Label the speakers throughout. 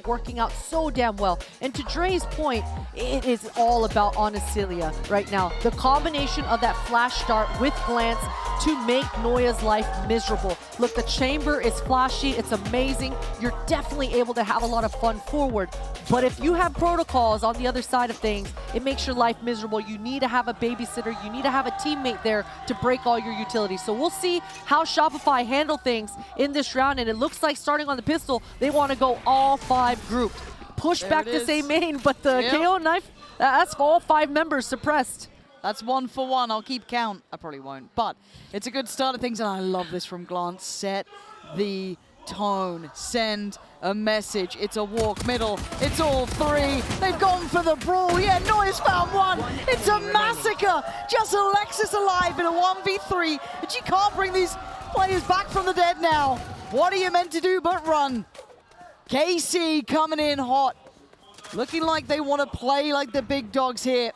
Speaker 1: working out so damn well. And to Dre's point, it is all about Celia right now. The combination of that flash start with glance to make Noya's life miserable. Look, the chamber is flashy, it's amazing. You're definitely able to have a lot of fun forward. But if you have protocols on the other side of things, it makes your life miserable. You need to have a babysitter, you need to have a teammate there to break all your utilities. So we'll see how Shopify handle things in this round, and it looks like starting on the pistol, they want to go all 5 grouped. Push there back to say main, but the KO knife, that's all 5 members suppressed.
Speaker 2: That's 1 for 1. I'll keep count. I probably won't, but it's a good start of things, and I love this from Glance. Set the tone. Send a message. It's a walk middle. It's all 3. They've gone for the brawl. Yeah, Noya's found 1. It's a massacre. Just Alexis alive in a 1v3, and she can't bring these players back from the dead now. What are you meant to do but run? KC coming in hot. Looking like they want to play like the big dogs here.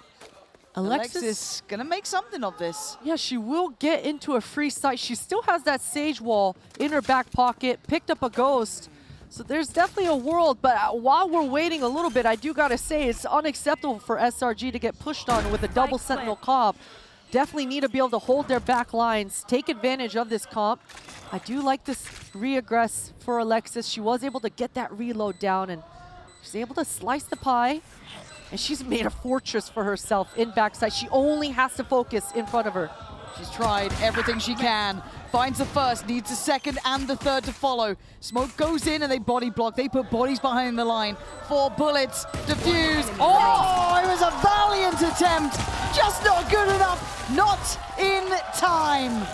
Speaker 2: Alexis gonna make something of this.
Speaker 1: Yeah, she will get into a free site. She still has that Sage Wall in her back pocket, picked up a Ghost. So there's definitely a world, but while we're waiting a little bit, I do gotta say it's unacceptable for SRG to get pushed on with a double Sentinel comp. Definitely need to be able to hold their back lines, take advantage of this comp. I do like this re-aggress for Alexis. She was able to get that reload down, and she's able to slice the pie. And she's made a fortress for herself in backside. She only has to focus in front of her.
Speaker 2: She's tried everything she can. Finds the first, needs the second and the third to follow. Smoke goes in and they body block. They put bodies behind the line. 4 bullets, defuse. Oh, it was a valiant attempt. Just not good enough. Not in time.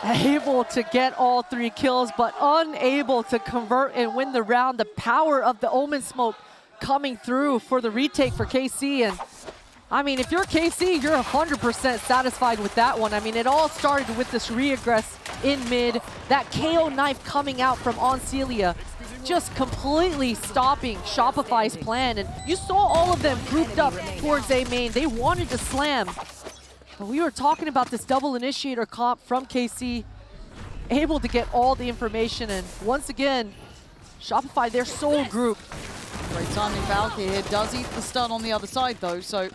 Speaker 1: Able to get all 3 kills, but unable to convert and win the round. The power of the Omen Smoke coming through for the retake for KC. And I mean, if you're KC, you're 100% satisfied with that one. I mean, it all started with this re-aggress in mid, that KO knife coming out from Celia, just completely stopping Shopify's plan. And you saw all of them grouped up towards A main. They wanted to slam. But we were talking about this double initiator comp from KC, able to get all the information. And once again, Shopify, their sole group.
Speaker 2: Great timing, Valkyrie here does eat the stun on the other side though, so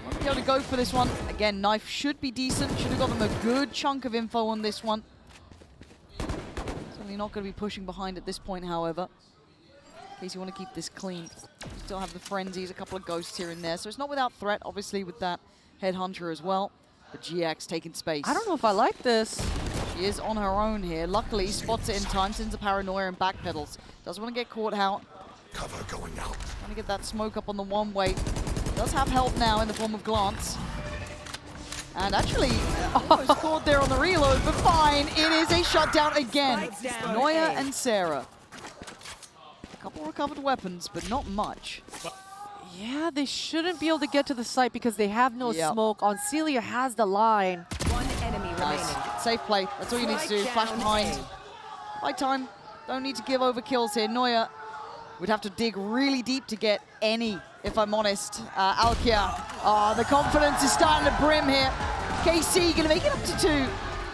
Speaker 2: won't be able to go for this one. Again, knife should be decent, should have got them a good chunk of info on this one. Certainly not going to be pushing behind at this point, however. In case you want to keep this clean. Still have the frenzies, a couple of ghosts here and there, so it's not without threat, obviously, with that Headhunter as well. But GX taking space.
Speaker 1: I don't know if I like this.
Speaker 2: She is on her own here. Luckily, spots it in time, sends a paranoia and backpedals. Doesn't want to get caught out.
Speaker 3: Cover going out.
Speaker 2: Trying to get that smoke up on the one-way. Does have help now in the form of Glance. And actually, almost caught there on the reload, but fine. It is a shutdown again. Noya and Sarah. A couple recovered weapons, but not much.
Speaker 1: Yeah, they shouldn't be able to get to the site because they have no smoke. Celia has the line.
Speaker 4: 1 enemy remaining.
Speaker 2: Safe play. That's all you need to do. Flash behind. Right time. Don't need to give over kills here. Noya would have to dig really deep to get any, if I'm honest. Alkia. The confidence is starting to brim here. KC going to make it up to 2. And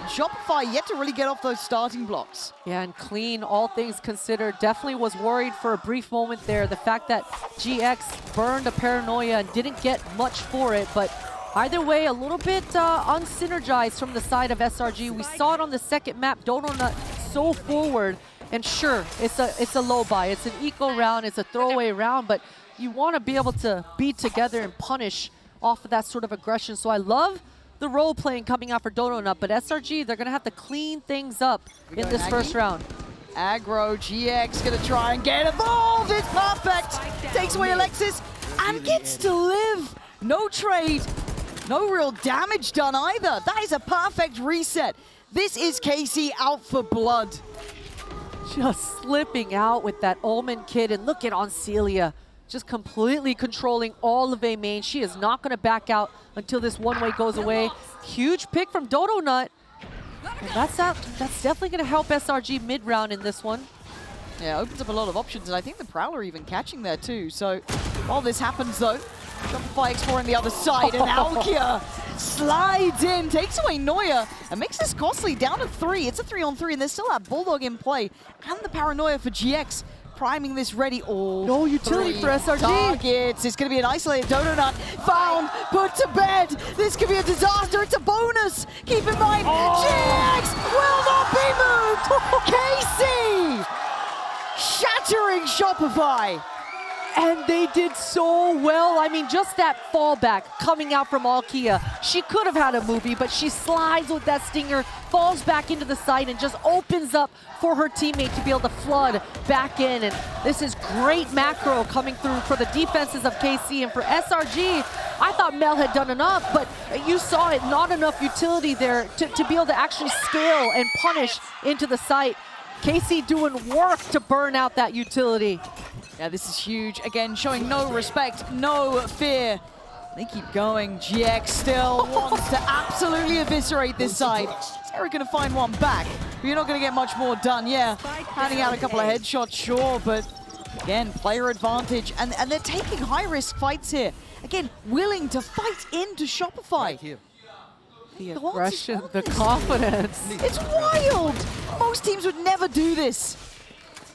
Speaker 2: Shopify yet to really get off those starting blocks.
Speaker 1: Yeah, and clean, all things considered. Definitely was worried for a brief moment there. The fact that GX burned a paranoia and didn't get much for it, but either way, a little bit unsynergized from the side of SRG. We saw it on the second map. Donut so forward. And sure, it's a low buy. It's an eco round. It's a throwaway round. But you want to be able to be together and punish off of that sort of aggression. So I love the role playing coming out for Donut. But SRG, they're going to have to clean things up in this first round.
Speaker 2: Aggro, GX going to try and get involved. It's perfect. Takes away Alexis and gets to live. No trade. No real damage done either. That is a perfect reset. This is KC out for blood.
Speaker 1: Just slipping out with that Omen kid, and look at Celia, just completely controlling all of A main. She is not going to back out until this one-way goes away. Huge pick from Donut. And that's definitely going to help SRG mid-round in this one.
Speaker 2: Yeah, opens up a lot of options, and I think the Prowler even catching there too. So while this happens though, Shopify exploring the other side, and Alkia slides in, takes away Noya, and makes this costly down to 3. It's a 3-on-3, and there's still that Bulldog in play, and the paranoia for GX priming this ready. All
Speaker 1: No utility for SRG.
Speaker 2: targets. It's going to be an isolated Dodo Nut. Found, put to bed. This could be a disaster. It's a bonus. Keep in mind, GX will not be moved. KC shattering Shopify.
Speaker 1: And they did so well. I mean, just that fallback coming out from Alkia. She could have had a movie, but she slides with that stinger, falls back into the site, and just opens up for her teammate to be able to flood back in. And this is great macro coming through for the defenses of KC. And for SRG, I thought Mel had done enough, but you saw it, not enough utility there to be able to actually scale and punish into the site. KC doing work to burn out that utility.
Speaker 2: Yeah, this is huge. Again, showing no respect, no fear. They keep going. GX still wants to absolutely eviscerate this side. Sarah going to find one back, but you're not going to get much more done. Yeah, handing out a couple of headshots, sure, but again, player advantage. And they're taking high-risk fights here. Again, willing to fight into Shopify.
Speaker 1: The aggression, the confidence.
Speaker 2: It's wild. Most teams would never do this.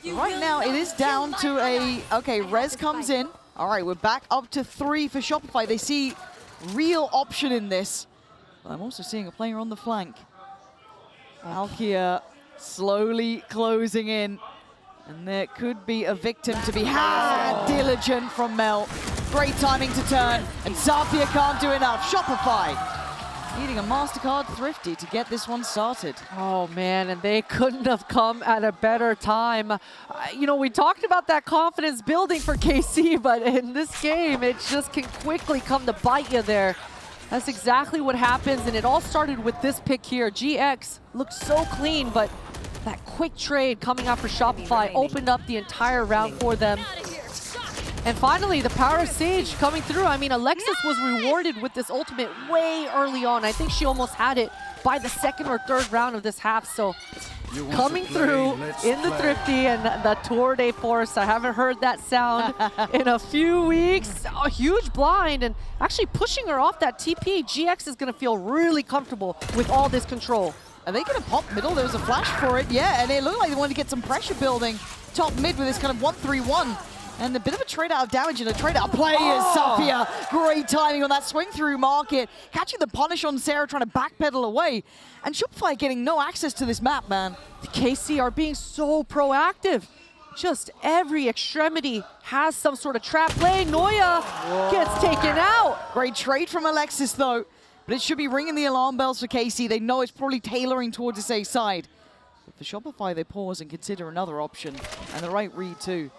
Speaker 2: Right now, it is down to a... Okay, Rez comes in. All right, we're back up to 3 for Shopify. They see real option in this. But I'm also seeing a player on the flank. Alkia slowly closing in. And there could be a victim to be had. Diligent from Mel. Great timing to turn. And Zafia can't do enough. Shopify needing a MasterCard Thrifty to get this one started.
Speaker 1: Oh man, and they couldn't have come at a better time. You know, we talked about that confidence building for KC, but in this game, it just can quickly come to bite you there. That's exactly what happens, and it all started with this pick here. GX looked so clean, but that quick trade coming out for Shopify opened up the entire round for them. And finally, the power of Sage coming through. I mean, Alexis was rewarded with this ultimate way early on. I think she almost had it by the 2nd or 3rd round of this half. So coming through in the Thrifty and the Tour de Force. I haven't heard that sound in a few weeks. A huge blind and actually pushing her off that TP. GX is going to feel really comfortable with all this control.
Speaker 2: Are they going to pop middle? There was a flash for it, yeah, and it looked like they wanted to get some pressure building top mid with this kind of 1-3-1. And a bit of a trade out of damage and a trade out play is Zafia. Great timing on that swing through market. Catching the punish on Sarah, trying to backpedal away. And Shopify getting no access to this map, man.
Speaker 1: The KC are being so proactive. Just every extremity has some sort of trap playing. Noya gets taken out.
Speaker 2: Great trade from Alexis, though. But it should be ringing the alarm bells for KC. They know it's probably tailoring towards this A side. But for Shopify, they pause and consider another option. And the right read, too.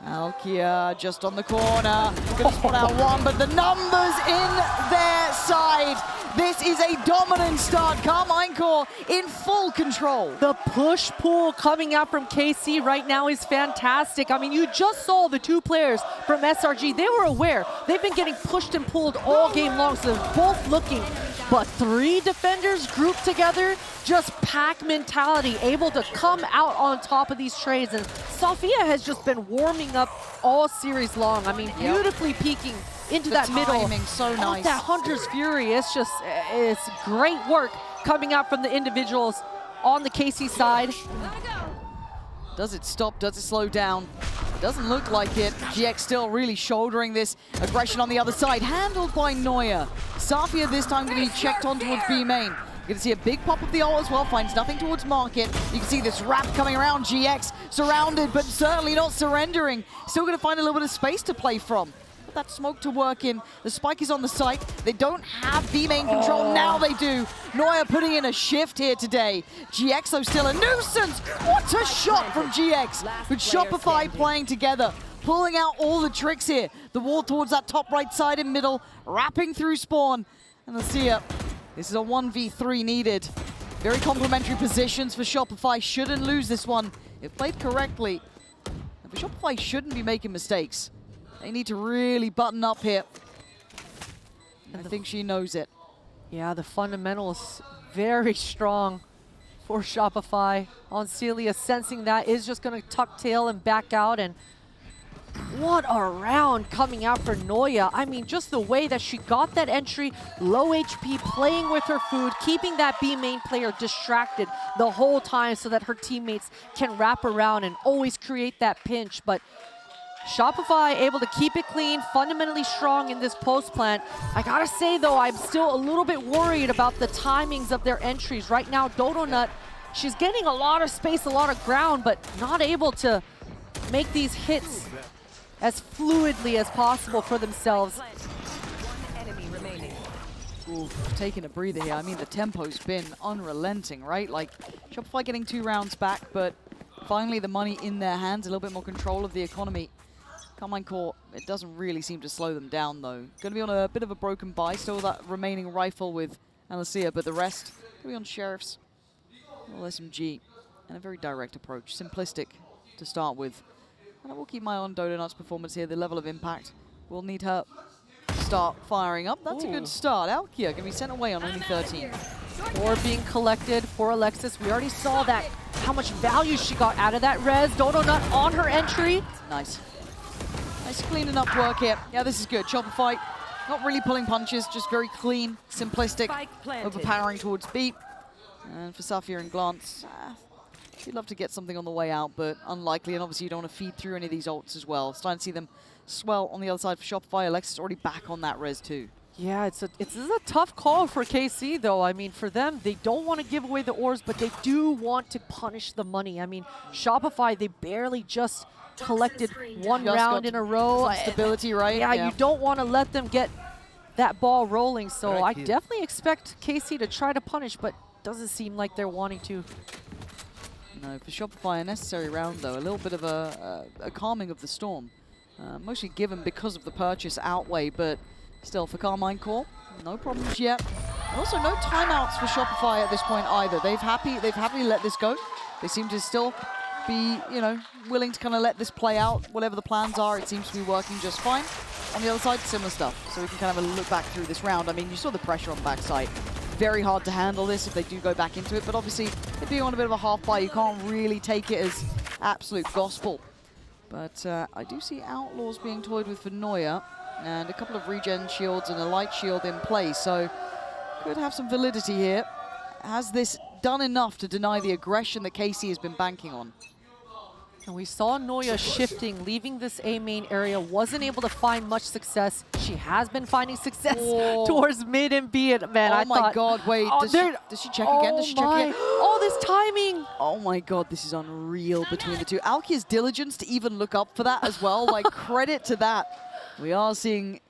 Speaker 2: Alkia just on the corner. Gonna spot out one, but the numbers in their side. This is a dominant start. Carmine Core in full control.
Speaker 1: The push-pull coming out from KC right now is fantastic. I mean, you just saw the 2 players from SRG. They were aware. They've been getting pushed and pulled all game long, so they're both looking. But 3 defenders grouped together, just pack mentality, able to come out on top of these trades. And Zafia has just been warming up all series long. I mean, beautifully peeking into that middle.
Speaker 2: Timing, so nice.
Speaker 1: That Hunter's Fury, it's great work coming out from the individuals on the KC side.
Speaker 2: Does it stop? Does it slow down? Doesn't look like it. GX still really shouldering this aggression on the other side. Handled by Noya. Zafia this time going to be checked on towards B main. You're going to see a big pop of the ult as well. Finds nothing towards market. You can see this wrap coming around. GX surrounded, but certainly not surrendering. Still going to find a little bit of space to play from. Put that smoke to work in. The spike is on the site. They don't have B main control. Now they do. Noya putting in a shift here today. GX though still a nuisance. What a shot from GX. With Shopify playing together. Pulling out all the tricks here. The wall towards that top right side and middle. Wrapping through spawn. And let's see it. This is a 1v3 needed. Very complementary positions for Shopify. Shouldn't lose this one if played correctly. And for Shopify shouldn't be making mistakes. They need to really button up here. I think she knows it.
Speaker 1: Yeah, the fundamentals very strong for Shopify. On Celia sensing that is just going to tuck tail and back out, and What a round coming out for Noya. I mean, just the way that she got that entry, low HP, playing with her food, keeping that B main player distracted the whole time so that her teammates can wrap around and always create that pinch. But Shopify able to keep it clean, fundamentally strong in this post plant. I gotta say though, I'm still a little bit worried about the timings of their entries. Right now, Donut, she's getting a lot of space, a lot of ground, but not able to make these hits as fluidly as possible for themselves.
Speaker 2: Ooh, taking a breather here. I mean, the tempo's been unrelenting, right? Like, Shopify getting 2 rounds back, but finally the money in their hands, a little bit more control of the economy. Carmine Core, it doesn't really seem to slow them down, though. Going to be on a bit of a broken buy, still that remaining rifle with Alicia, but the rest going to be on Sheriffs, a little SMG, and a very direct approach. Simplistic to start with. And I will keep my eye on Donut's performance here. The level of impact will need her to start firing up. That's a good start. Alkia going to be sent away on only 13.
Speaker 1: 4 being collected for Alexis. We already saw that, how much value she got out of that res. Donut on her entry.
Speaker 2: Nice. Nice clean enough work here. Yeah, this is good. Shopify, not really pulling punches, just very clean, simplistic, overpowering towards B. And for Safia and Glance, you'd love to get something on the way out, but unlikely, and obviously you don't want to feed through any of these ults as well. Starting to see them swell on the other side for Shopify. Alexis already back on that res too.
Speaker 1: Yeah, this is a tough call for KC though. I mean, for them, they don't want to give away the ores, but they do want to punish the money. I mean, Shopify, they barely just collected 1 round in a row.
Speaker 2: Some stability, right?
Speaker 1: Yeah, you don't want to let them get that ball rolling, so I definitely expect KC to try to punish, but doesn't seem like they're wanting to.
Speaker 2: No, for Shopify, a necessary round though. A little bit of a calming of the storm. Mostly given because of the purchase outweigh, but still for Carmine Core, no problems yet. And also no timeouts for Shopify at this point either. They've happily let this go. They seem to still be, you know, willing to kind of let this play out. Whatever the plans are, it seems to be working just fine. On the other side, similar stuff. So we can kind of look back through this round. I mean, you saw the pressure on the backside. Very hard to handle this if they do go back into it, but obviously, if you're on a bit of a half buy, you can't really take it as absolute gospel. But I do see Outlaws being toyed with for Noya, and a couple of regen shields and a light shield in play, so could have some validity here. Has this done enough to deny the aggression that KC has been banking on?
Speaker 1: And we saw Noya shifting, leaving this A main area, wasn't able to find much success. She has been finding success towards mid and B. And man,
Speaker 2: I my God, wait, does she check again? Does she check again?
Speaker 1: Oh, this timing!
Speaker 2: Oh my God, this is unreal between the two. Alkia's diligence to even look up for that as well, like credit to that. We are seeing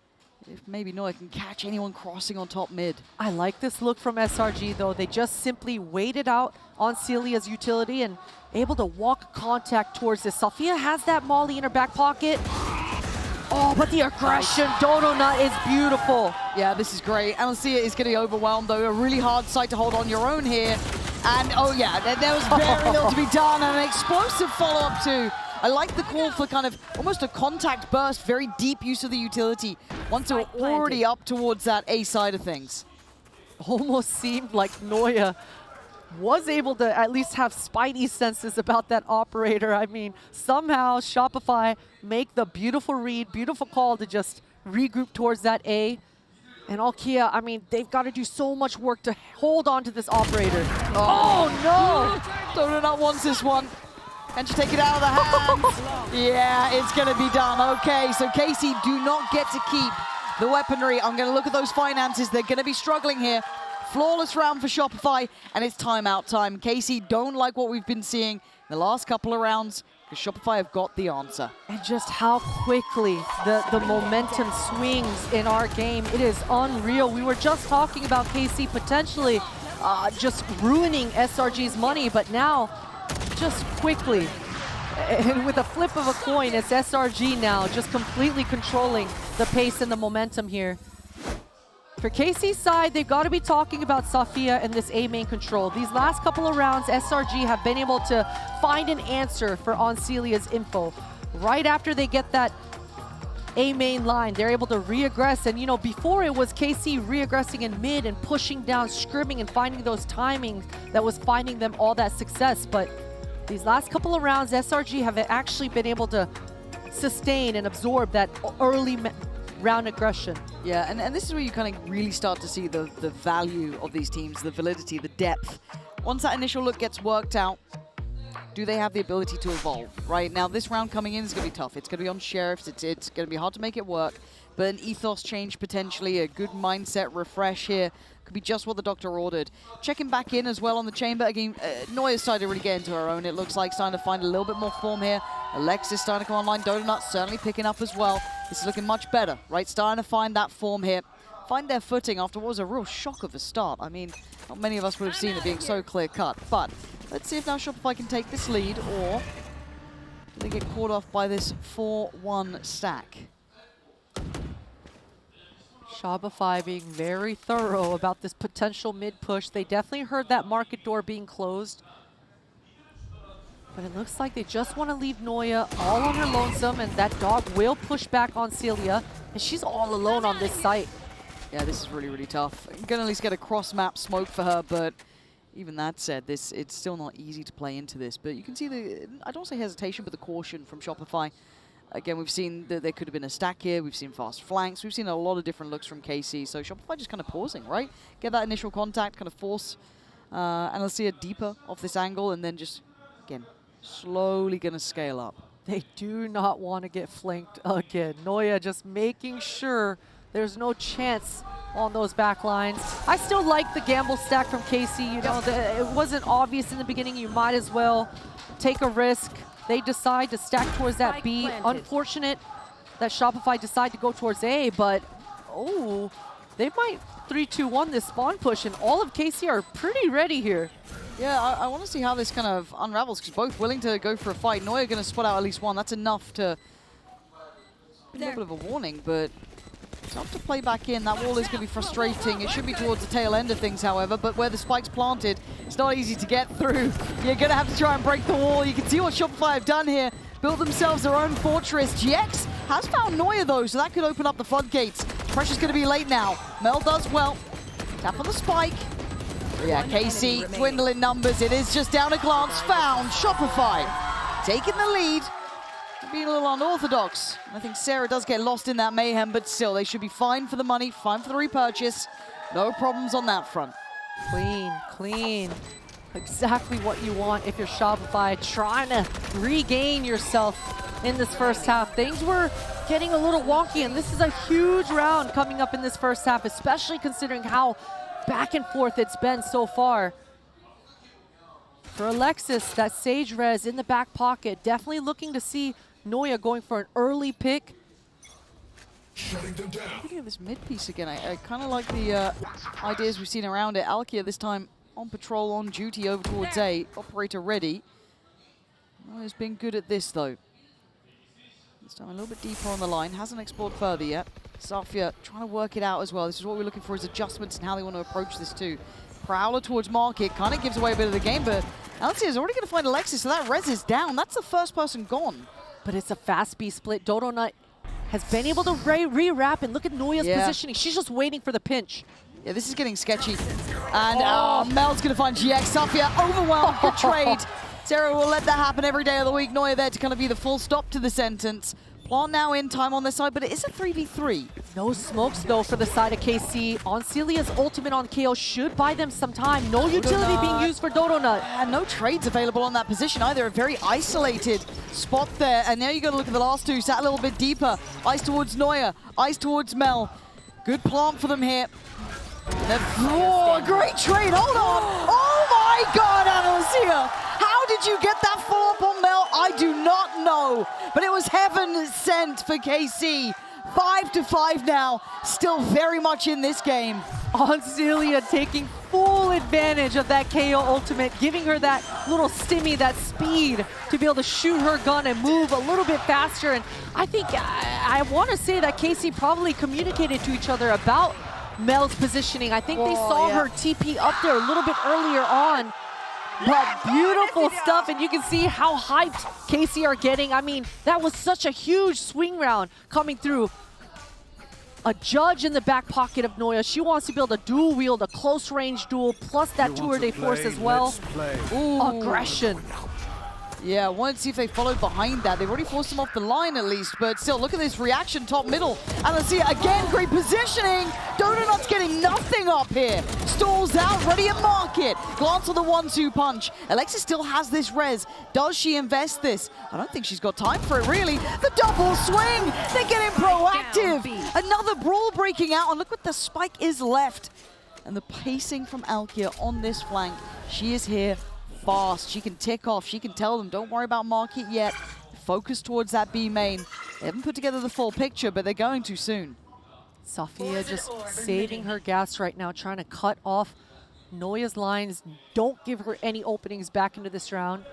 Speaker 2: if maybe Noya can catch anyone crossing on top mid.
Speaker 1: I like this look from SRG though. They just simply waited out on Celia's utility and able to walk contact towards this. Safia has that molly in her back pocket. Oh, but the aggression, Donut is beautiful.
Speaker 2: Yeah, this is great. Alicia is getting overwhelmed though. A really hard site to hold on your own here. And oh yeah, there was very little to be done, and an explosive follow-up too. I like the call for kind of almost a contact burst, very deep use of the utility once they're already up towards that A side of things.
Speaker 1: Almost seemed like Noya was able to at least have spidey senses about that operator. I mean, somehow Shopify make the beautiful read, beautiful call to just regroup towards that A. And Alkia, I mean, they've got to do so much work to hold on to this operator. Oh no!
Speaker 2: Donut wants this one. Can she take it out of the hands? Yeah, it's going to be done. Okay, so KC do not get to keep the weaponry. I'm going to look at those finances. They're going to be struggling here. Flawless round for Shopify, and it's timeout time. KC don't like what we've been seeing in the last couple of rounds, because Shopify have got the answer.
Speaker 1: And just how quickly the momentum swings in our game. It is unreal. We were just talking about KC potentially just ruining SRG's money, but now just quickly, and with a flip of a coin, it's SRG now just completely controlling the pace and the momentum here. For KC's side, they've got to be talking about Safia and this A main control. These last couple of rounds, SRG have been able to find an answer for Celia's info. Right after they get that A main line, they're able to re-aggress. And you know, before it was KC re-aggressing in mid and pushing down, scrimming and finding those timings that was finding them all that success. But these last couple of rounds, SRG have actually been able to sustain and absorb that early round aggression.
Speaker 2: Yeah, and this is where you kind of really start to see the value of these teams, the validity, the depth. Once that initial look gets worked out, do they have the ability to evolve? Right now, this round coming in is going to be tough. It's going to be on Sheriffs. It's going to be hard to make it work. But an ethos change potentially, a good mindset refresh here could be just what the doctor ordered. Checking back in as well on the chamber. Again, Neuer's starting to really get into her own. It looks like starting to find a little bit more form here. Alexis starting to come online. Donut certainly picking up as well. This is looking much better, right? Starting to find that form here. Find their footing after what was a real shock of a start. I mean, not many of us would have seen it being so clear-cut. But let's see if now Shopify can take this lead, or do they get caught off by this 4-1 stack?
Speaker 1: Shopify being very thorough about this potential mid-push. They definitely heard that market door being closed. But it looks like they just want to leave Noya all on her lonesome, and that dog will push back on Celia, and she's all alone on this site.
Speaker 2: Yeah, this is really, really tough. I'm going to at least get a cross-map smoke for her, but even that said, it's still not easy to play into this. But you can see I don't say hesitation, but the caution from Shopify. Again, we've seen that there could have been a stack here. We've seen fast flanks. We've seen a lot of different looks from KC. So Shopify just kind of pausing, right? Get that initial contact, kind of force, and let's see a deeper off this angle, and then just, again, slowly going to scale up.
Speaker 1: They do not want to get flanked again. Noya just making sure there's no chance on those back lines. I still like the gamble stack from KC. You know, it wasn't obvious in the beginning. You might as well take a risk. They decide to stack towards that B. Unfortunate that Shopify decide to go towards A, but oh, they might 3-2-1 this spawn push, and all of KC are pretty ready here.
Speaker 2: Yeah, I want to see how this kind of unravels, because both willing to go for a fight. Neuer going to spot out at least one. That's enough to be a little bit of a warning, but it's tough to play back in. That wall is going to be frustrating. It should be towards the tail end of things, however, but where the spike's planted, it's not easy to get through. You're going to have to try and break the wall. You can see what Shopify have done here. Built themselves their own fortress. GX has found Neuer, though, so that could open up the floodgates. Pressure's going to be late now. Mel does well. Tap on the spike. Yeah, KC dwindling numbers. It is just down a glance. Found Shopify taking the lead. Being a little unorthodox. I think Sarah does get lost in that mayhem, but still, they should be fine for the money, fine for the repurchase. No problems on that front.
Speaker 1: Clean, clean. Exactly what you want if you're Shopify, trying to regain yourself in this first half. Things were getting a little wonky, and this is a huge round coming up in this first half, especially considering how back and forth it's been so far. For Alexis, that Sage Res in the back pocket, definitely looking to see Noya going for an early pick.
Speaker 2: Looking at this mid piece again, I kind of like the ideas we've seen around it. Alkia this time on patrol, on duty over towards A, operator ready. Noya's been good at this though. This time a little bit deeper on the line, hasn't explored further yet. Safia trying to work it out as well. This is what we're looking for, is adjustments and how they want to approach this too. Prowler towards market, kind of gives away a bit of the game, but Alcia is already going to find Alexis, so that res is down. That's the first person gone.
Speaker 1: But it's a fast B split. Donut has been able to re-wrap, and look at Noya's positioning. She's just waiting for the pinch.
Speaker 2: Yeah, this is getting sketchy. And Mel's going to find GX. Safia overwhelmed, good trade. Sarah will let that happen every day of the week. Noya there to kind of be the full stop to the sentence. Plant now in time on this side, but it is a 3v3.
Speaker 1: No smokes, though, for the side of KC. On Celia's ultimate on KO should buy them some time. No utility being used for Donut.
Speaker 2: And no trades available on that position either. A very isolated spot there. And now you got to look at the last two. Sat a little bit deeper. Eyes towards Noya. Eyes towards Mel. Good plant for them here. Oh, great trade. Hold on. Oh, my God, Analcia. How did you get that follow-up on Mel? I do not know. But it was heaven sent for KC. 5-5 now, still very much in this game.
Speaker 1: On Celia taking full advantage of that KO ultimate, giving her that little stimmy, that speed to be able to shoot her gun and move a little bit faster. And I think, I want to say that KC probably communicated to each other about Mel's positioning. I think they saw her TP up there a little bit earlier on. But beautiful stuff, and you can see how hyped KC are getting. I mean, that was such a huge swing round coming through. A judge in the back pocket of Noya. She wants to be able to dual wield a close range duel, plus that tour de force as well. Ooh, aggression.
Speaker 2: Yeah, I wanted to see if they followed behind that. They've already forced him off the line at least, but still, look at this reaction top middle. And let's see it again, great positioning. Donut's getting nothing up here. Stalls out, ready at market. Glance on the 1-2 punch. Alexis still has this res. Does she invest this? I don't think she's got time for it, really. The double swing, they're getting proactive. Another brawl breaking out, and look what the spike is left. And the pacing from Alkia on this flank. She is here fast. She can tick off. She can tell them, don't worry about market yet. Focus towards that B main. They haven't put together the full picture, but they're going to soon.
Speaker 1: Sophia just saving her gas right now, trying to cut off Noya's lines. Don't give her any openings back into this round.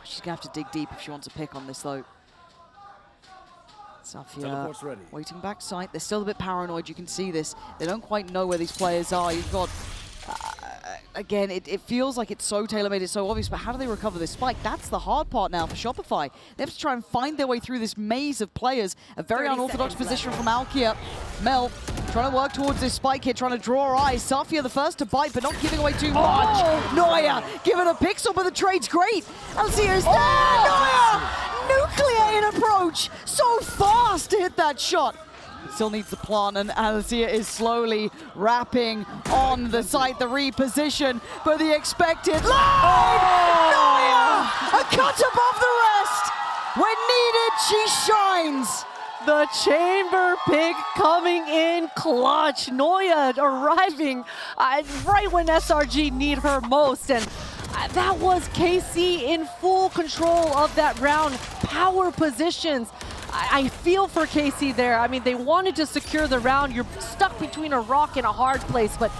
Speaker 2: She's going to have to dig deep if she wants a pick on this, though. Sophia waiting back sight. They're still a bit paranoid. You can see this. They don't quite know where these players are. You've got... again, it feels like it's so tailor-made, it's so obvious, but how do they recover this spike? That's the hard part now for Shopify. They have to try and find their way through this maze of players. A very unorthodox position from Alkia. Mel trying to work towards this spike here, trying to draw eyes. Safia the first to bite, but not giving away too much. Noya giving a pixel, but the trade's great. Alcia is there. Noya! Nuclear in approach. So fast to hit that shot. Still needs the plant, and Alcia is slowly wrapping on the site, the reposition for the expected line! Noya! A cut above the rest! When needed, she shines!
Speaker 1: The chamber pick coming in clutch. Noya arriving right when SRG need her most, and that was KC in full control of that round. Power positions. I feel for KC there. I mean, they wanted to secure the round. You're stuck between a rock and a hard place, but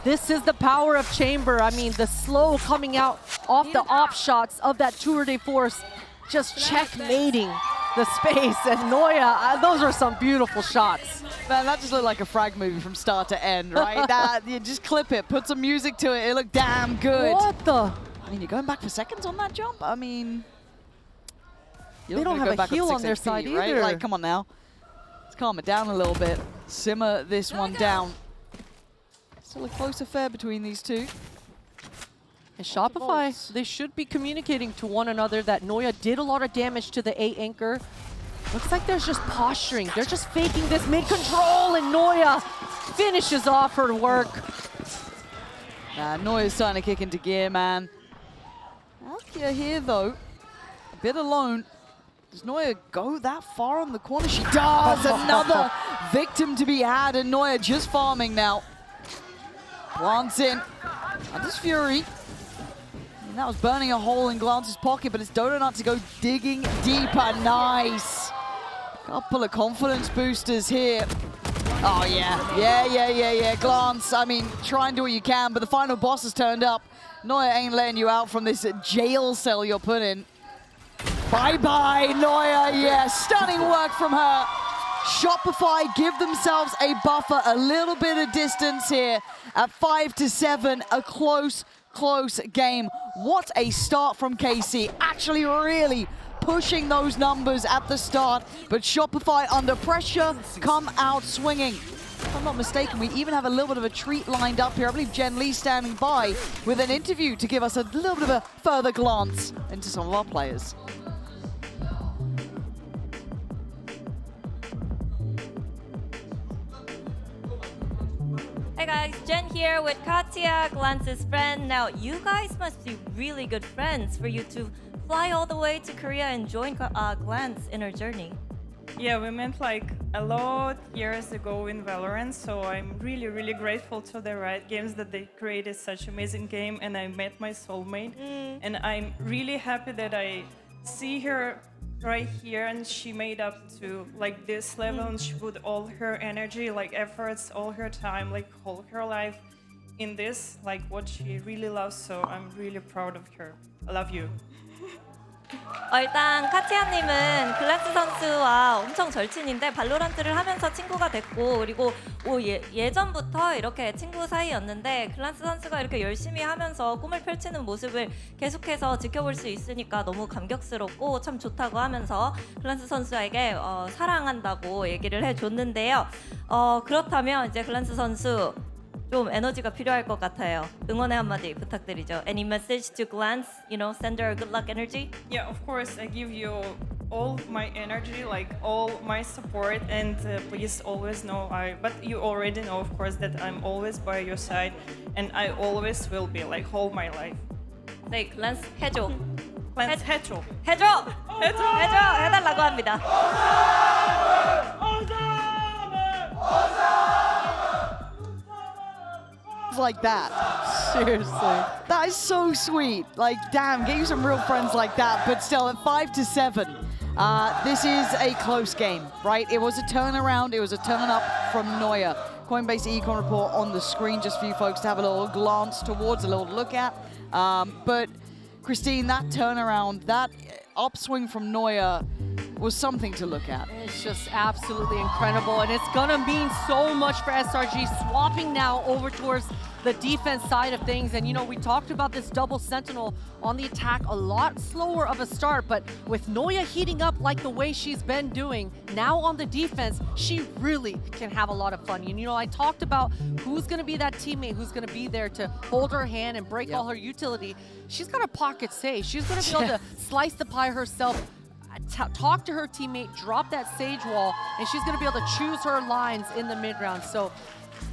Speaker 1: this is the power of Chamber. I mean, the slow coming out off the op shots of that tour de force, just checkmating the space. And Noya, those are some beautiful shots.
Speaker 2: Man, that just looked like a frag movie from start to end, right? That, you just clip it, put some music to it. It looked damn good.
Speaker 1: What the?
Speaker 2: I mean, you're going back for seconds on that jump? I mean...
Speaker 1: They don't have a heal on their side
Speaker 2: right?
Speaker 1: either.
Speaker 2: Like, come on now. Let's calm it down a little bit. Simmer this one down. Still a close affair between these two.
Speaker 1: And Shopify, they should be communicating to one another that Noya did a lot of damage to the A anchor. Looks like there's just posturing. They're just faking this mid-control, and Noya finishes off her work.
Speaker 2: Noya's starting to kick into gear, man. Alkia here, though. A bit alone. Does Noya go that far on the corner? She does! Another victim to be had, and Noya just farming now. Glance in. And this Fury. And that was burning a hole in Glance's pocket, but it's Donut to go digging deeper. Nice! Couple of confidence boosters here. Oh, yeah. Yeah. Glance, I mean, try and do what you can, but the final boss has turned up. Noya ain't letting you out from this jail cell you're put in. Bye-bye, Noya, yeah, stunning work from her. Shopify give themselves a buffer, a little bit of distance here at 5-7, a close game. What a start from KC, actually really pushing those numbers at the start, but Shopify under pressure come out swinging. If I'm not mistaken, we even have a little bit of a treat lined up here. I believe Jen Lee standing by with an interview to give us a little bit of a further glance into some of our players.
Speaker 3: Hey guys, Jen here with Katya, Glance's friend. Now, you guys must be really good friends for you to fly all the way to Korea and join Glance in her journey.
Speaker 4: Yeah, we met like a lot years ago in VALORANT, so I'm really grateful to the Riot Games that they created such amazing game, and I met my soulmate. And I'm really happy that I see her right here, and she made up to like this level, and she put all her energy, like efforts, all her time, like all her life in this, like what she really loves. So I'm really proud of her. I love you.
Speaker 3: 일단 카티아님은 글란스 선수와 엄청 절친인데 발로란트를 하면서 친구가 됐고, 그리고 예전부터 이렇게 친구 사이였는데 글란스 선수가 이렇게 열심히 하면서 꿈을 펼치는 모습을 계속해서 지켜볼 수 있으니까 너무 감격스럽고 참 좋다고 하면서 글란스 선수에게 사랑한다고 얘기를 해줬는데요. 그렇다면 이제 글란스 선수 좀 에너지가 필요할 것 같아요. 응원의 한마디 부탁드리죠. Any message to Glance? You know, send her good luck energy.
Speaker 4: Yeah, of course, I give you all my energy, like all my support, and please always know but you already know, of course, that I'm always by your side, and I always will be, like, all my life.
Speaker 3: 네, Glance 해줘.
Speaker 4: Glance, 해줘.
Speaker 3: 해줘! 해달라고 합니다.
Speaker 2: Like that.
Speaker 1: Seriously.
Speaker 2: That is so sweet. Like, damn, get you some real friends like that. But still, at 5-7, this is a close game, right? It was a turnaround. It was a turn up from Neuer. Coinbase Econ report on the screen just for you folks to have a little glance towards, a little look at. But Christine, that turnaround, that upswing from Neuer was something to look at.
Speaker 1: It's just absolutely incredible, and it's gonna mean so much for SRG, swapping now over towards the defense side of things. And you know, we talked about this double sentinel on the attack, a lot slower of a start, but with Neuer heating up like the way she's been doing, now on the defense, she really can have a lot of fun. And you know, I talked about who's gonna be that teammate who's gonna be there to hold her hand and break all her utility. She's got a pocket save. She's gonna be able to slice the pie herself, talk to her teammate, drop that sage wall, and she's going to be able to choose her lines in the mid-round. So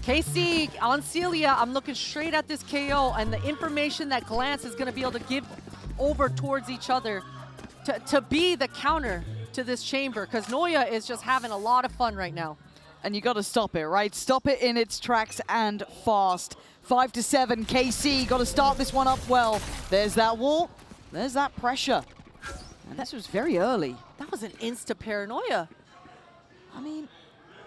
Speaker 1: KC on Celia, I'm looking straight at this KO, and the information that Glance is going to be able to give over towards each other to be the counter to this chamber, because Neuer is just having a lot of fun right now.
Speaker 2: And you got to stop it, right? Stop it in its tracks and fast. 5-7, KC, got to start this one up well. There's that wall, there's that pressure. And this was very early.
Speaker 1: That was an insta-paranoia.
Speaker 2: I mean,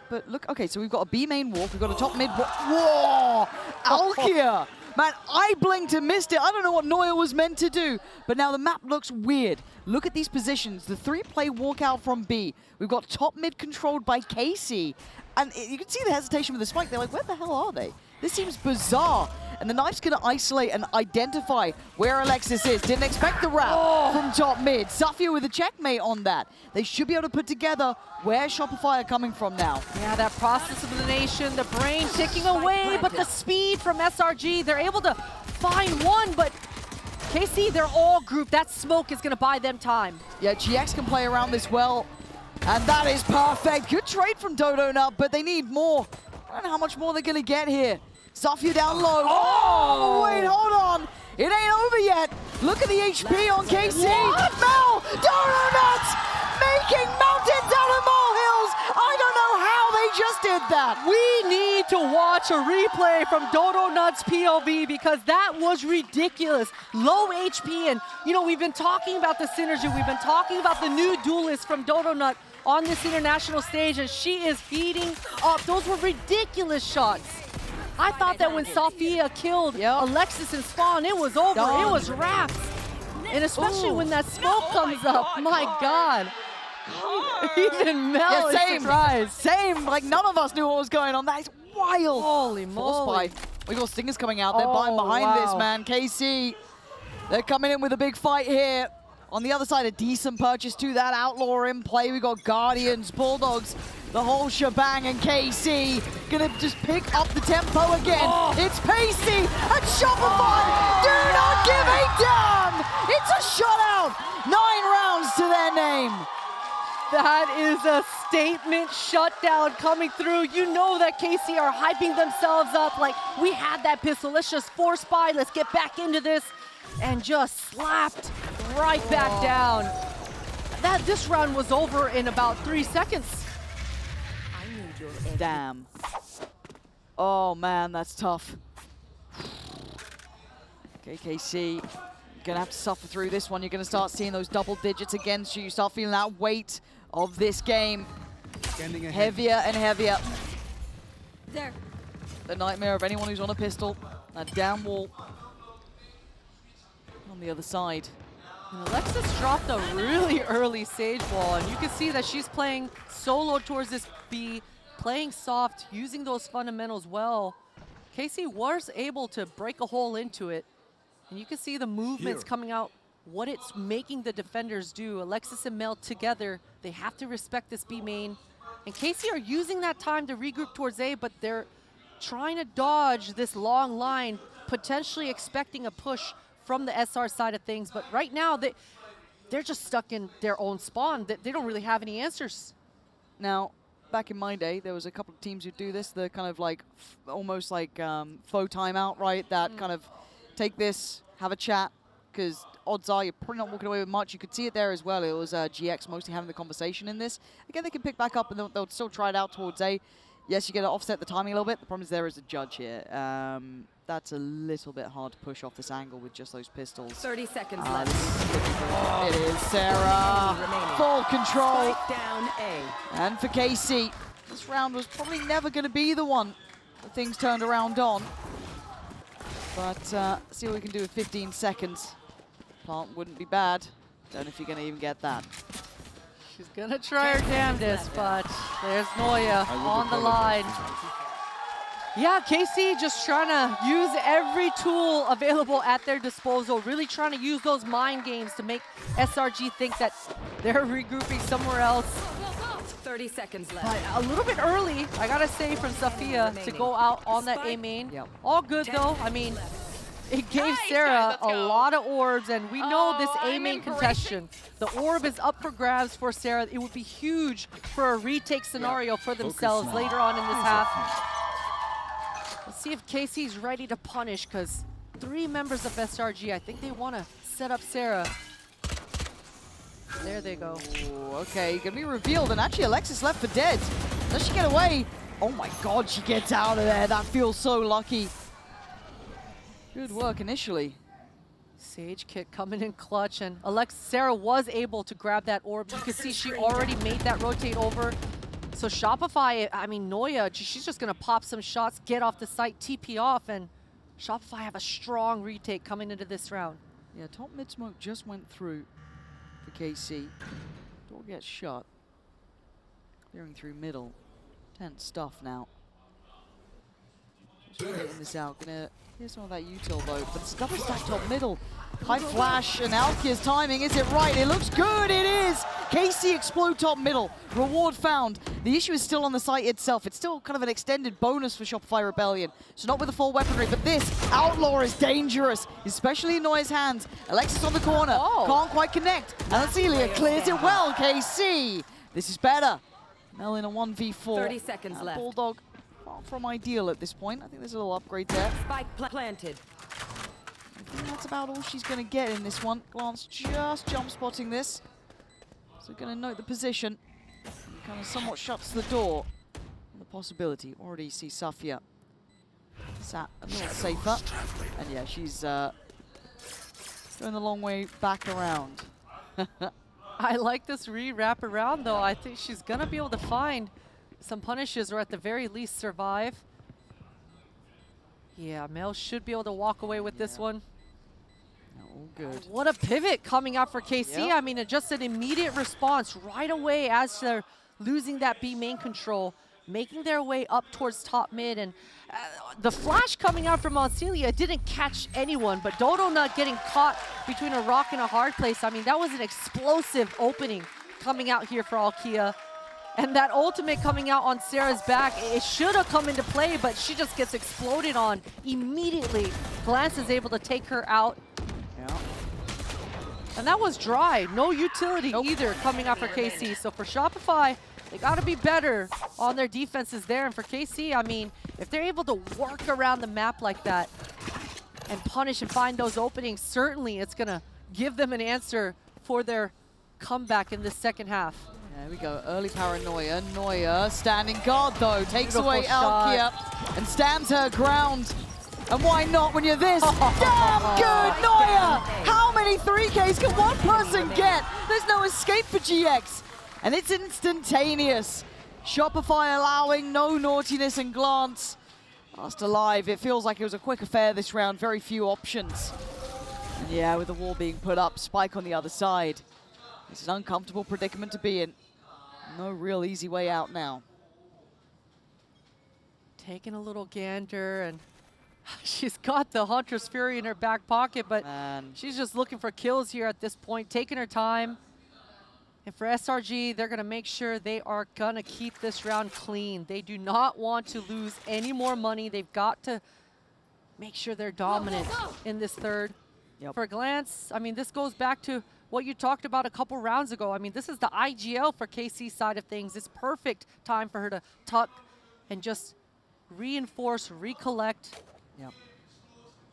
Speaker 2: but look, okay, so we've got a B main walk, we've got a top mid walk. Whoa! Alkia! Man, I blinked and missed it. I don't know what Neuer was meant to do, but now the map looks weird. Look at these positions. The 3-play walkout from B. We've got top mid controlled by Casey. And you can see the hesitation with the spike. They're like, where the hell are they? This seems bizarre. And the Knife's going to isolate and identify where Alexis is. Didn't expect the route from top mid. Safia with a checkmate on that. They should be able to put together where Shopify are coming from now.
Speaker 1: Yeah, that process of elimination, the brain ticking away, but the speed from SRG, they're able to find one, but KC, they're all grouped. That smoke is going to buy them time.
Speaker 2: Yeah, GX can play around this well, and that is perfect. Good trade from Dodo Nut, but they need more. I don't know how much more they're going to get here. Safia down low. Oh, wait, hold on. It ain't over yet. Look at the HP on KC. Mel, Dodo Nuts making mountains out of molehills. I don't know how they just did that.
Speaker 1: We need to watch a replay from Dodo Nuts POV because that was ridiculous. Low HP, and you know, we've been talking about the synergy. We've been talking about the new duelist from Dodo Nut on this international stage, and she is heating up. Those were ridiculous shots. I thought that when Safia killed Alexis and Spawn, it was over. It was wrapped. And especially when that smoke comes up, my God. Even Mel is surprised.
Speaker 2: Same, like none of us knew what was going on. That is wild.
Speaker 1: Holy moly.
Speaker 2: We got Stingers coming out. They're behind this, man. KC, they're coming in with a big fight here. On the other side, a decent purchase to that Outlaw in play. We got Guardians, Bulldogs, the whole shebang, and KC gonna just pick up the tempo again. It's Pacey and Shopify. Do not give a damn. It's a shutout. 9 rounds to their name.
Speaker 1: That is a statement shutdown coming through. You know that KC are hyping themselves up like, we had that pistol. Let's just force buy. Let's get back into this. And just slapped right back down. This round was over in about 3 seconds.
Speaker 2: Damn. Oh man, that's tough. Okay, KC, gonna have to suffer through this one. You're gonna start seeing those double digits against you. You start feeling that weight of this game. Heavier and heavier.
Speaker 3: There.
Speaker 2: The nightmare of anyone who's on a pistol. That down wall. On the other side.
Speaker 1: And Alexis dropped a really early Sage Wall, and you can see that she's playing solo towards this B, playing soft, using those fundamentals well. KC was able to break a hole into it, and you can see the movements coming out, what it's making the defenders do. Alexis and Mel together, they have to respect this B main. And KC are using that time to regroup towards A, but they're trying to dodge this long line, potentially expecting a push from the SR side of things. But right now, they're just stuck in their own spawn. They don't really have any answers.
Speaker 2: Now, back in my day, there was a couple of teams who do this, the kind of like, almost like faux timeout, right? That kind of take this, have a chat, because odds are you're probably not walking away with much. You could see it there as well. It was GX mostly having the conversation in this. Again, they can pick back up and they'll still try it out towards A. Yes, you get to offset the timing a little bit. The problem is there is a judge here. That's a little bit hard to push off this angle with just those pistols.
Speaker 5: 30 seconds left.
Speaker 2: It is Sarah. Full control.
Speaker 5: Spike down A.
Speaker 2: And for KC, this round was probably never going to be the one that things turned around on. But see what we can do with 15 seconds. Plant wouldn't be bad. Don't know if you're going to even get that.
Speaker 1: She's gonna try her damnedest, but there's Noya on the line. Yeah, KC just trying to use every tool available at their disposal, really trying to use those mind games to make SRG think that they're regrouping somewhere else.
Speaker 5: 30 seconds left.
Speaker 1: But a little bit early, I gotta say, from Sophia to go out on that A main.
Speaker 2: Yep.
Speaker 1: All good though. I mean, it gave Sarah a lot of orbs, and we know this A main contestation. The orb is up for grabs for Sarah. It would be huge for a retake scenario for themselves later on in this half. Let's see if KC's ready to punish, because 3 members of SRG, I think they want to set up Sarah. There they go.
Speaker 2: Ooh, okay, gonna be revealed, and actually Alexis left for dead. Does she get away? Oh my god, she gets out of there. That feels so lucky. Good work initially.
Speaker 1: Sage kick coming in clutch, and Sarah was able to grab that orb. You can see she already made that rotate over. So Shopify, I mean, Noya, she's just going to pop some shots, get off the site, TP off, and Shopify have a strong retake coming into this round.
Speaker 2: Yeah, top mid smoke just went through for KC. Door gets shut. Clearing through middle. Tense stuff now. Just getting this out. Gonna hear some of that util though, but it's double stack top middle. High flash and Alkia's timing. Is it right? It looks good. It is. KC explode top middle. Reward found. The issue is still on the site itself. It's still kind of an extended bonus for Shopify Rebellion. So not with the full weaponry, but this Outlaw is dangerous, especially in Noya's hands. Alexis on the corner. Can't quite connect. And Celia clears it well. KC. This is better. Mel in a 1v4.
Speaker 5: 30 seconds left.
Speaker 2: Bulldog far from ideal at this point. I think there's a little upgrade there.
Speaker 5: Spike planted.
Speaker 2: I think that's about all she's going to get in this one. Glance just jump spotting this. So going to note the position. And kind of somewhat shuts the door on the possibility. Already see Safia sat a little safer. And yeah, she's going the long way back around.
Speaker 1: I like this re-wrap around though. I think she's going to be able to find some punishes, or at the very least survive. Yeah, Mel should be able to walk away with this one.
Speaker 2: All good.
Speaker 1: What a pivot coming out for KC.
Speaker 2: Yep.
Speaker 1: I mean, just an immediate response right away as they're losing that B main control, making their way up towards top mid. And the flash coming out from Celia didn't catch anyone, but Dodo not getting caught between a rock and a hard place. I mean, that was an explosive opening coming out here for Alkia. And that ultimate coming out on Sarah's back, it should have come into play, but she just gets exploded on immediately. Glance is able to take her out.
Speaker 2: Yeah.
Speaker 1: And that was dry. No utility either coming out for KC. So for Shopify, they got to be better on their defenses there. And for KC, I mean, if they're able to work around the map like that and punish and find those openings, certainly it's going to give them an answer for their comeback in this second half.
Speaker 2: There we go, early paranoia. Noya standing guard though, takes
Speaker 1: Beautiful
Speaker 2: away
Speaker 1: shot.
Speaker 2: Alkia and stands her ground. And why not when you're this damn good, Noya? How many 3Ks can one person get? There's no escape for GX. And it's instantaneous. Shopify allowing no naughtiness and Glance. Last alive, it feels like it was a quick affair this round, very few options. And yeah, with the wall being put up, Spike on the other side. It's an uncomfortable predicament to be in. No real easy way out now.
Speaker 1: Taking a little gander, and she's got the Hunter's Fury in her back pocket, but she's just looking for kills here at this point, taking her time. And for SRG, they're going to make sure they are going to keep this round clean. They do not want to lose any more money. They've got to make sure they're dominant in this third.
Speaker 2: Yep.
Speaker 1: For Glance, I mean, this goes back to what you talked about a couple rounds ago. I mean, this is the IGL for KC side of things. It's perfect time for her to tuck and just reinforce, recollect.
Speaker 2: Yep.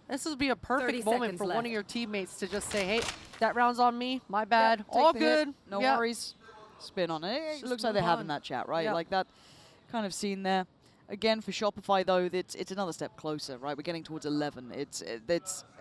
Speaker 1: This would be a perfect
Speaker 5: 30
Speaker 1: moment
Speaker 5: seconds
Speaker 1: for one
Speaker 5: left.
Speaker 1: of your teammates to just say, hey, that round's on me, my bad,
Speaker 2: Take
Speaker 1: all
Speaker 2: the hit,
Speaker 1: good.
Speaker 2: no
Speaker 1: Yeah.
Speaker 2: worries. Spin on it. It
Speaker 1: Just
Speaker 2: looks like
Speaker 1: move
Speaker 2: they're having
Speaker 1: on.
Speaker 2: that chat, right?
Speaker 1: Yeah.
Speaker 2: Like that kind of scene there. Again, for Shopify, though, it's another step closer, right? We're getting towards 11. It's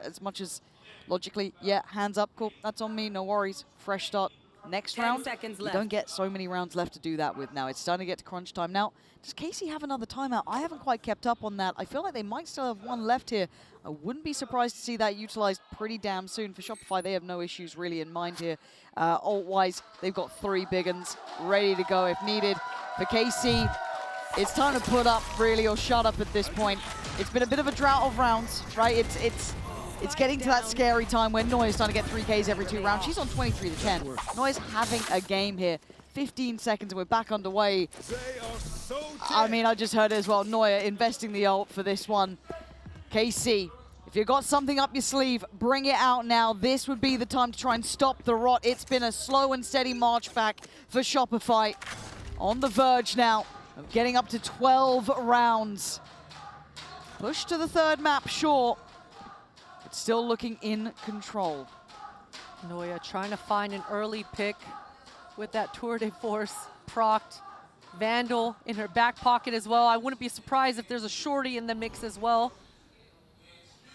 Speaker 2: as much as logically, yeah, hands up, cool, that's on me, no worries. Fresh start. Next
Speaker 5: 10
Speaker 2: round,
Speaker 5: seconds
Speaker 2: you
Speaker 5: left.
Speaker 2: don't get so many rounds left to do that with now. It's starting to get to crunch time. Now, does Casey have another timeout? I haven't quite kept up on that. I feel like they might still have one left here. I wouldn't be surprised to see that utilized pretty damn soon. For Shopify, they have no issues really in mind here. Ult-wise, they've got 3 big uns ready to go if needed. For KC, it's time to put up really or shut up at this point. It's been a bit of a drought of rounds, right? It's getting to that scary time when Noya's starting to get 3Ks every 2 rounds. She's on 23 to 10. Noya's having a game here. 15 seconds and we're back underway. I mean, I just heard it as well. Noya investing the ult for this one. KC, if you've got something up your sleeve, bring it out now. This would be the time to try and stop the rot. It's been a slow and steady march back for Shopify. On the verge now of getting up to 12 rounds. Push to the 3rd map, sure. But still looking in control.
Speaker 1: Noya trying to find an early pick with that tour de force procced. Vandal in her back pocket as well. I wouldn't be surprised if there's a shorty in the mix as well.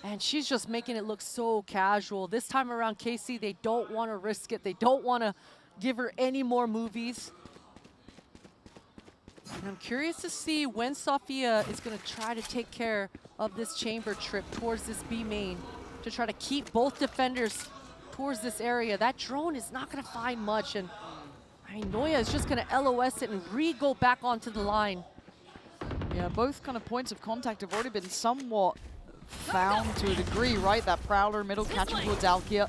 Speaker 1: And she's just making it look so casual. This time around, KC, they don't want to risk it. They don't want to give her any more movies. And I'm curious to see when Sophia is going to try to take care of this chamber trip towards this B main to try to keep both defenders towards this area. That drone is not going to find much. And I mean, Noya is just going to LOS it and re-go back onto the line.
Speaker 2: Yeah, both kind of points of contact have already been somewhat found to a degree, right? That Prowler middle catching towards Alkia.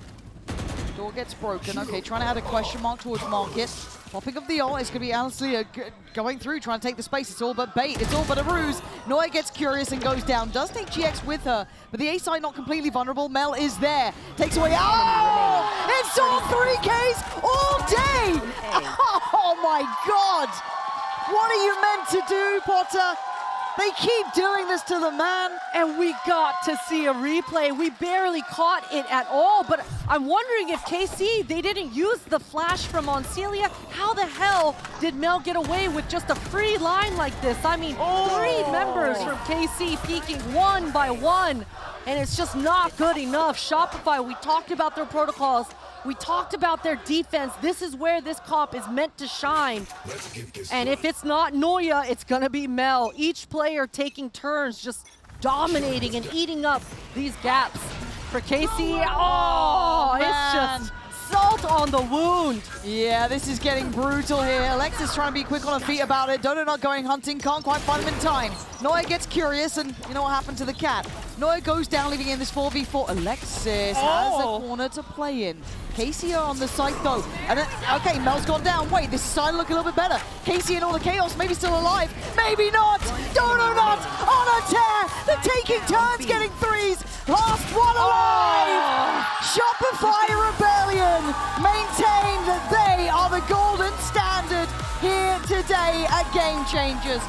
Speaker 2: Door gets broken. Okay, trying to add a question mark towards Market. Popping up the ult. It's going to be Alistair going through, trying to take the space. It's all but bait. It's all but a ruse. Noya gets curious and goes down. Does take GX with her, but the A side not completely vulnerable. Mel is there. Takes away. Oh! It's all 3Ks all day! Oh my God! What are you meant to do, Potter? They keep doing this to the man.
Speaker 1: And we got to see a replay. We barely caught it at all, but I'm wondering if KC, they didn't use the flash from Celia. How the hell did Mel get away with just a free line like this? I mean, 3 members from KC peeking one by one, and it's just not good enough. Shopify, we talked about their protocols. We talked about their defense. This is where this comp is meant to shine. And if it's not Noya, it's gonna be Mel. Each player taking turns, just dominating and eating up these gaps. For KC, oh, it's just salt on the wound.
Speaker 2: Yeah, this is getting brutal here. Alexis trying to be quick on her feet about it. Dodo not going hunting, can't quite find him in time. Noya gets curious, and you know what happened to the cat. Noya goes down, leaving in this 4v4. Alexis has a corner to play in. Casey are on the site though. And okay, Mel's gone down. Wait, this is starting to look a little bit better. Casey and all the chaos, maybe still alive. Maybe not. Dodo not on a tear. They're taking turns getting 3s. Last one alive. Shopify Rebellion maintain that they are the golden standard here today at Game Changers.